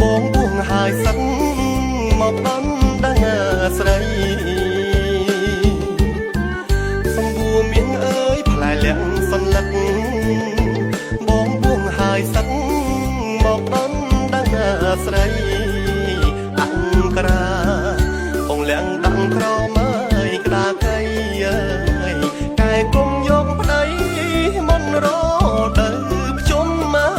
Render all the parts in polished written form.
បងបួងហើយសឹកមកដល់ដឹងស្រីសំបួមានអើយផ្លែលៀងសន្លឹកបងបួងហើយសឹកមកដល់ដឹងស្រីអង្គរាបងលៀងតាំងក្រមើយក្តាកៃកែគុំយកប្តីមុនរទៅភ្ជុំមក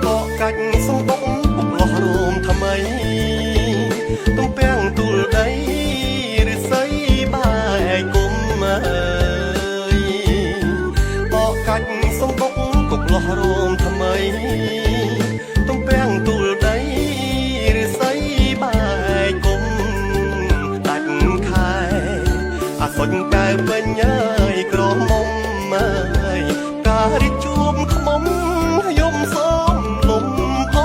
បកកាច់សំបុកពុកលោះរោមថ្មីទំពាំងទូលដីឬស័យបែកគុំបកកាច់សំបុកពុកលោះរោមថ្មីទំពាំងទូលដីឬស័យបែកគុំដាច់ខែអាសុញកែវិញហើយក្រមុំហើយការរីកជួបខ្មុំយំសូមលំអ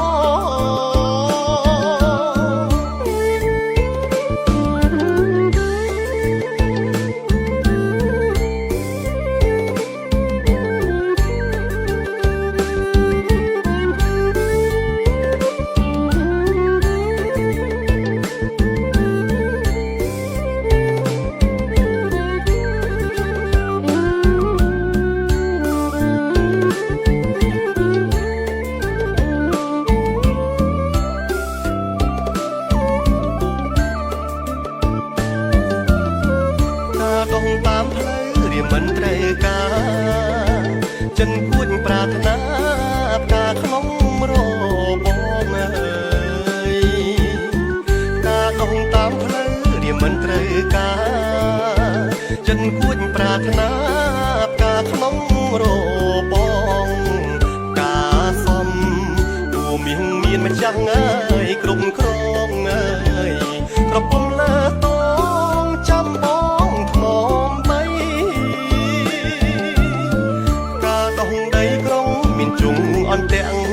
ដងតាមផ្លូវរៀមមិនត្រូវការចិនគួចប្រាថ្នាផ្កាក្នុងរបបងអើយការដងតាមផ្លូវរៀមមិនត្រូវការចិនគួចប្រាថ្នាផ្កាក្នុងរបងការសំគួមានម្ចាស់អើយគ្រប់គ្រងអើយក្រពុំលើតងចាំបងថ្មបីការដងដីក្រុងមានជុងអន្ទាំង